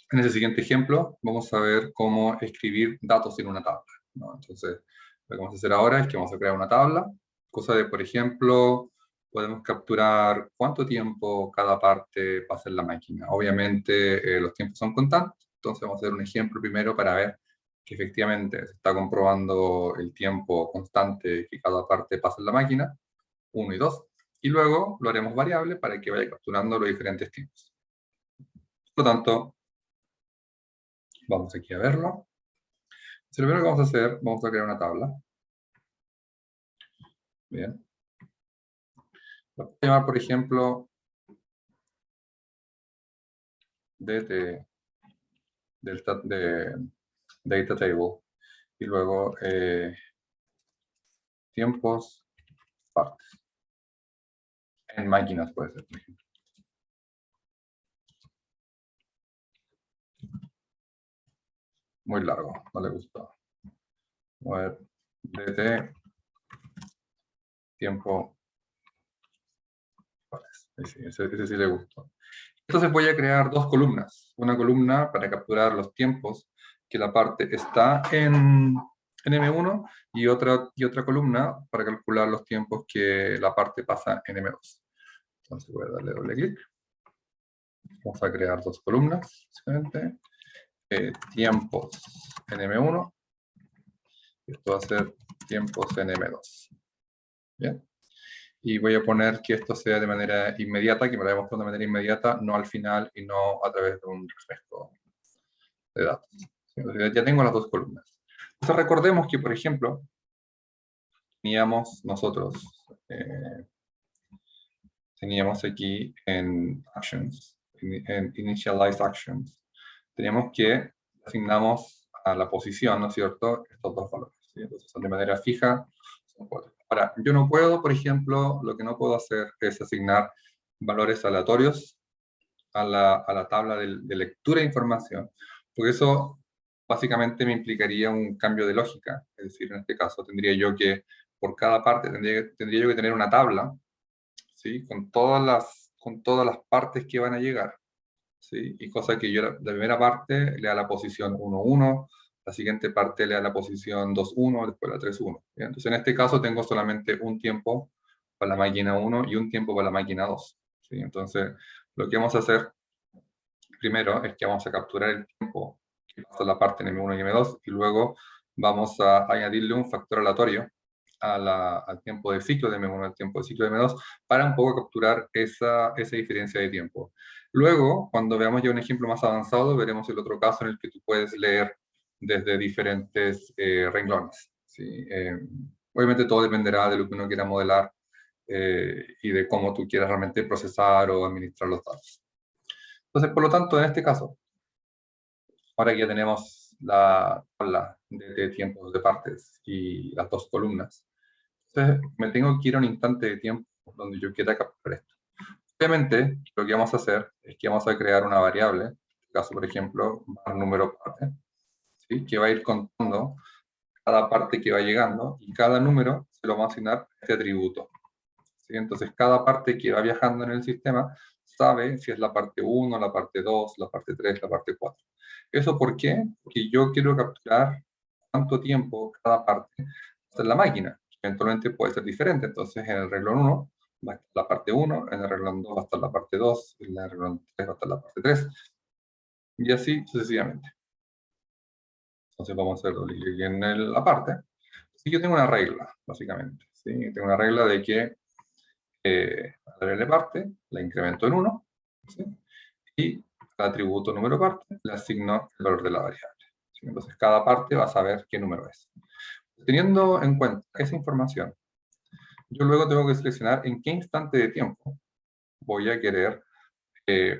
En ese siguiente ejemplo vamos a ver cómo escribir datos en una tabla, ¿no? Entonces, lo que vamos a hacer ahora es que vamos a crear una tabla, cosa de, por ejemplo, podemos capturar cuánto tiempo cada parte pasa en la máquina. Obviamente los tiempos son constantes, entonces vamos a hacer un ejemplo primero para ver que efectivamente se está comprobando el tiempo constante que cada parte pasa en la máquina, 1 y 2, y luego lo haremos variable para que vaya capturando los diferentes tiempos. Por lo tanto, vamos aquí a verlo. Entonces, lo primero que vamos a hacer, vamos a crear una tabla. Bien. Voy a llamar, por ejemplo, de data table. Y luego tiempos, partes. En máquinas puede ser, por ejemplo. Muy largo, no le gustó. Voy a ver, dt, tiempo, partes. Sí, ese sí le gustó. Entonces voy a crear dos columnas. Una columna para capturar los tiempos que la parte está en M1 y otra columna para calcular los tiempos que la parte pasa en M2. Entonces voy a darle doble clic. Vamos a crear dos columnas, básicamente. Tiempos en M1. Esto va a ser tiempos en M2. Bien. Y voy a poner que esto sea de manera inmediata, que me lo voy a mostrar de manera inmediata, no al final y no a través de un refresco de datos. Entonces, ya tengo las dos columnas. Entonces recordemos que, por ejemplo, teníamos nosotros, teníamos aquí en Actions, en Initialized Actions, teníamos que asignamos a la posición, ¿no es cierto?, estos dos valores. ¿Sí? Entonces son de manera fija, son 4. Ahora, yo no puedo, por ejemplo, lo que no puedo hacer es asignar valores aleatorios a la tabla de lectura de información, porque eso básicamente me implicaría un cambio de lógica. Es decir, en este caso tendría yo que, por cada parte, tendría yo que tener una tabla, ¿sí?, con todas las partes que van a llegar, ¿sí? Y cosa que yo, la primera parte le da la posición 1, 1, la siguiente parte le da la posición 2, 1, después la 3, 1. ¿Sí? Entonces, en este caso tengo solamente un tiempo para la máquina 1 y un tiempo para la máquina 2. ¿Sí? Entonces, lo que vamos a hacer primero es que vamos a capturar el tiempo que pasa la parte en M1 y M2 y luego vamos a añadirle un factor aleatorio al tiempo de ciclo de M1 al tiempo de ciclo de M2 para un poco capturar esa diferencia de tiempo. Luego, cuando veamos ya un ejemplo más avanzado, veremos el otro caso en el que tú puedes leer desde diferentes renglones. ¿Sí? Obviamente todo dependerá de lo que uno quiera modelar y de cómo tú quieras realmente procesar o administrar los datos. Entonces, por lo tanto, en este caso, ahora que ya tenemos la tabla de tiempos de partes y las dos columnas, entonces me tengo que ir a un instante de tiempo donde yo quiera capturar esto. Obviamente, lo que vamos a hacer es que vamos a crear una variable, en este caso, por ejemplo, var número parte, ¿sí?, que va a ir contando cada parte que va llegando y cada número se lo vamos a asignar a este atributo. ¿Sí? Entonces, cada parte que va viajando en el sistema sabe si es la parte 1, la parte 2, la parte 3, la parte 4. ¿Eso por qué? Porque yo quiero capturar cuánto tiempo cada parte está en la máquina. Eventualmente puede ser diferente. Entonces, en el renglón 1 va a estar la parte 1, en el renglón 2 va a estar la parte 2, en el renglón 3 va a estar la parte 3, y así sucesivamente. Entonces, vamos a hacer doble clic en la parte. Así que yo tengo una regla, básicamente. ¿Sí? Tengo una regla de que la variable parte la incremento en 1, ¿sí?, y al atributo número parte le asigno el valor de la variable. ¿Sí? Entonces cada parte va a saber qué número es. Teniendo en cuenta esa información, yo luego tengo que seleccionar en qué instante de tiempo voy a querer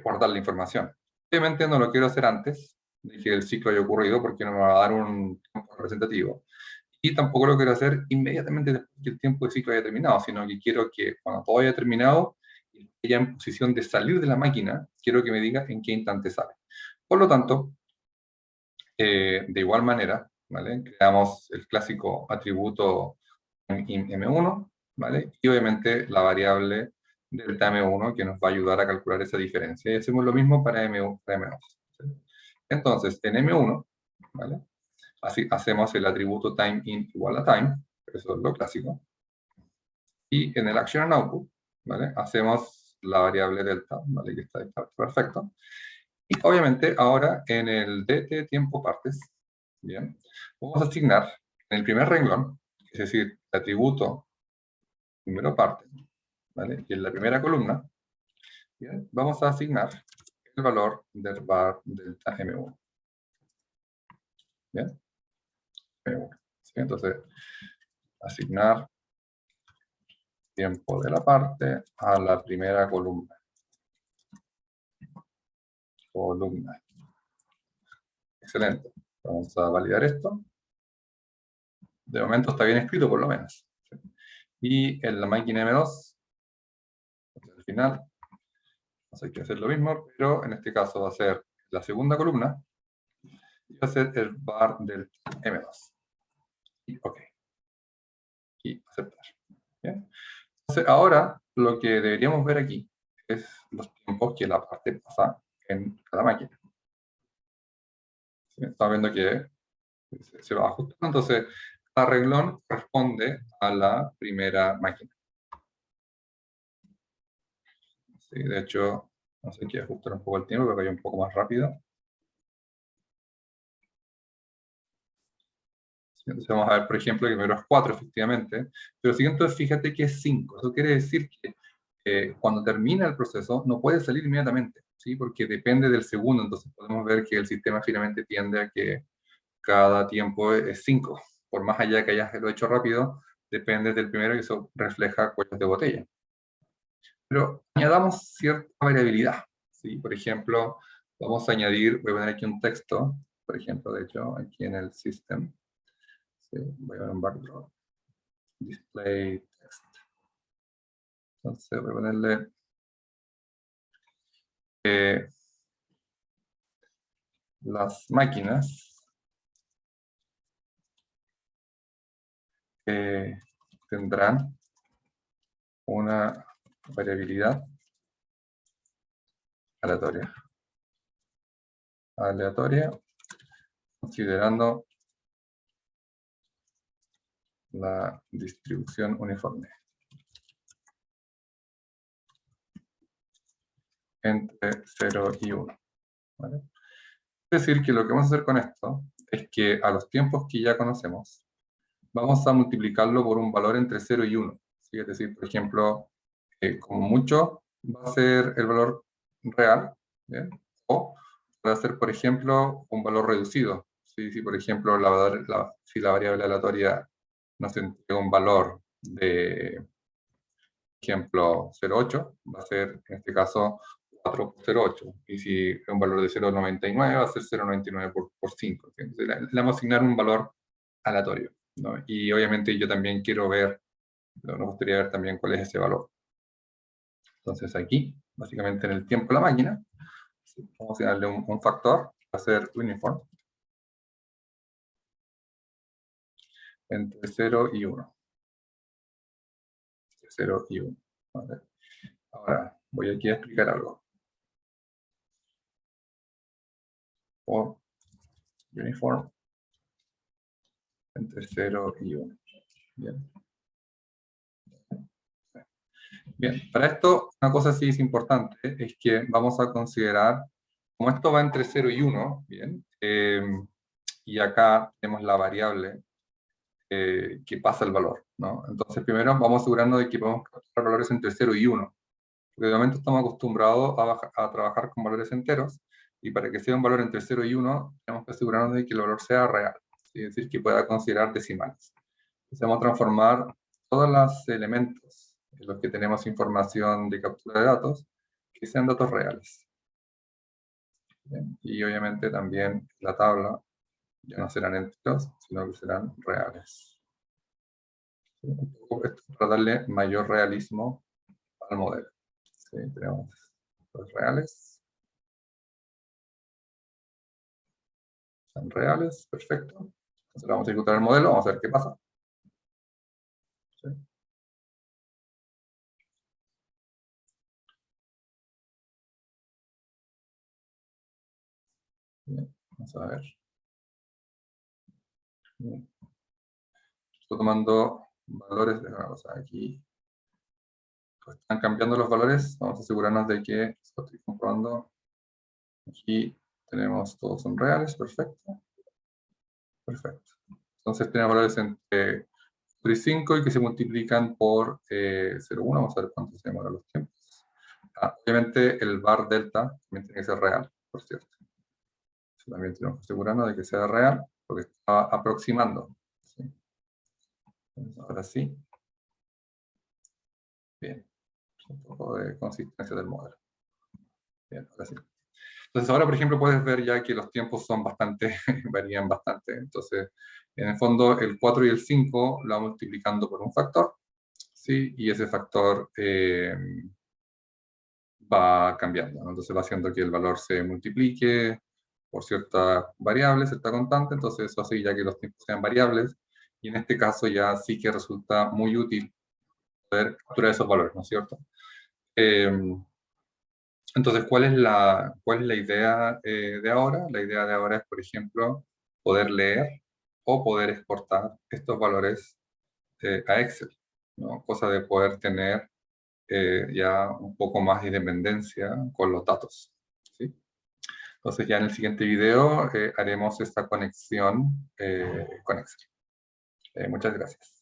guardar la información. Obviamente no lo quiero hacer antes de que el ciclo haya ocurrido porque no me va a dar un tiempo representativo. Y tampoco lo quiero hacer inmediatamente después que el tiempo de ciclo haya terminado, sino que quiero que cuando todo haya terminado, ya en posición de salir de la máquina, quiero que me diga en qué instante sale. Por lo tanto, de igual manera, ¿vale?, creamos el clásico atributo M1, ¿vale?, y obviamente la variable delta M1 que nos va a ayudar a calcular esa diferencia. Y hacemos lo mismo para M1, para M2. ¿Sí? Entonces, en M1, ¿vale? Así hacemos el atributo timeIn igual a time, eso es lo clásico. Y en el action and output, ¿vale? Hacemos la variable delta, ¿vale? Que está perfecto. Y obviamente ahora en el dt tiempo partes, ¿bien? Vamos a asignar en el primer renglón, es decir, el atributo número parte, ¿vale? Y en la primera columna, ¿bien? Vamos a asignar el valor del var delta M1. ¿Bien? M1. ¿Sí? Entonces, asignar tiempo de la parte a la primera columna. Excelente. Vamos a validar esto. De momento está bien escrito, por lo menos. ¿Sí? Y en la máquina M2, al final, hay que hacer lo mismo, pero en este caso va a ser la segunda columna y va a ser el var del M2. Y OK. Y aceptar. ¿Bien? Entonces, ahora lo que deberíamos ver aquí es los tiempos que la parte pasa en cada máquina. ¿Sí? Estamos viendo que se va ajustando, entonces cada renglón corresponde a la primera máquina. Sí, de hecho, no sé, hay que ajustar un poco el tiempo para que vaya un poco más rápido. Sí, entonces vamos a ver, por ejemplo, que primero es 4, efectivamente, pero siguiente, fíjate que es 5. Eso quiere decir que cuando termina el proceso no puede salir inmediatamente, ¿sí? Porque depende del segundo, entonces podemos ver que el sistema finalmente tiende a que cada tiempo es 5. Por más allá que hayas lo hecho rápido, depende del primero y eso refleja cuellos de botella. Pero añadamos cierta variabilidad, ¿sí? Por ejemplo, vamos a añadir, voy a poner aquí un texto, por ejemplo, de hecho, aquí en el system, ¿sí? Voy a poner un background, display text. Entonces voy a ponerle las máquinas tendrán una variabilidad aleatoria, considerando la distribución uniforme entre 0 y 1. ¿Vale? Es decir, que lo que vamos a hacer con esto es que a los tiempos que ya conocemos, vamos a multiplicarlo por un valor entre 0 y 1. ¿Sí? Es decir, por ejemplo, como mucho va a ser el valor real, ¿bien? O va a ser, por ejemplo, un valor reducido. ¿Sí? Si, por ejemplo, si la variable aleatoria nos entrega un valor de, por ejemplo, 0,8, va a ser, en este caso, 4 por 0,8. Y si es un valor de 0,99, va a ser 0,99 por 5. Entonces, le vamos a asignar un valor aleatorio, ¿no? Y obviamente yo también quiero ver, nos gustaría ver también cuál es ese valor. Entonces aquí, básicamente en el tiempo de la máquina, vamos a darle un factor, va a ser uniform, entre 0 y 1. 0 y 1. ¿Vale? Ahora, voy aquí a explicar algo. For uniform entre 0 y 1. Bien. Bien, para esto, una cosa sí es importante, es que vamos a considerar, como esto va entre 0 y 1, bien, y acá tenemos la variable que pasa el valor, ¿no? Entonces, primero vamos asegurando de que podemos capturar valores entre 0 y 1, porque de momento estamos acostumbrados a trabajar con valores enteros, y para que sea un valor entre 0 y 1, tenemos que asegurarnos de que el valor sea real, ¿sí? Es decir, que pueda considerar decimales. Entonces, vamos a transformar todos los elementos en los que tenemos información de captura de datos, que sean datos reales. ¿Bien? Y obviamente también la tabla ya no serán enteros, sino que serán reales. ¿Sí? Esto para darle mayor realismo al modelo. ¿Sí? Tenemos los reales. Son reales, perfecto. Entonces vamos a ejecutar el modelo, vamos a ver qué pasa. ¿Sí? Bien, vamos a ver. Bien. Estoy tomando valores de una cosa aquí. Pues están cambiando los valores. Vamos a asegurarnos de que esto estoy comprobando. Aquí tenemos, todos son reales, perfecto. Perfecto. Entonces tenemos valores entre 4 y 5 y que se multiplican por 0,1. Vamos a ver cuánto se demoran los tiempos. Obviamente el bar delta también tiene que ser real, por cierto. Eso también tenemos que asegurarnos de que sea real, porque está aproximando. ¿Sí? Ahora sí. Bien. Un poco de consistencia del modelo. Bien, ahora sí. Entonces ahora, por ejemplo, puedes ver ya que los tiempos son bastante, varían bastante. Entonces, en el fondo, el 4 y el 5 lo vamos multiplicando por un factor, ¿sí? Y ese factor va cambiando, ¿no? Entonces va haciendo que el valor se multiplique por cierta variable, cierta constante, entonces eso hace ya que los tiempos sean variables, y en este caso ya sí que resulta muy útil poder capturar esos valores, ¿no es cierto? Entonces, cuál es la idea de ahora? La idea de ahora es, por ejemplo, poder leer o poder exportar estos valores a Excel, ¿no? Cosa de poder tener ya un poco más de independencia con los datos, ¿sí? Entonces, ya en el siguiente video haremos esta conexión con Excel. Muchas gracias.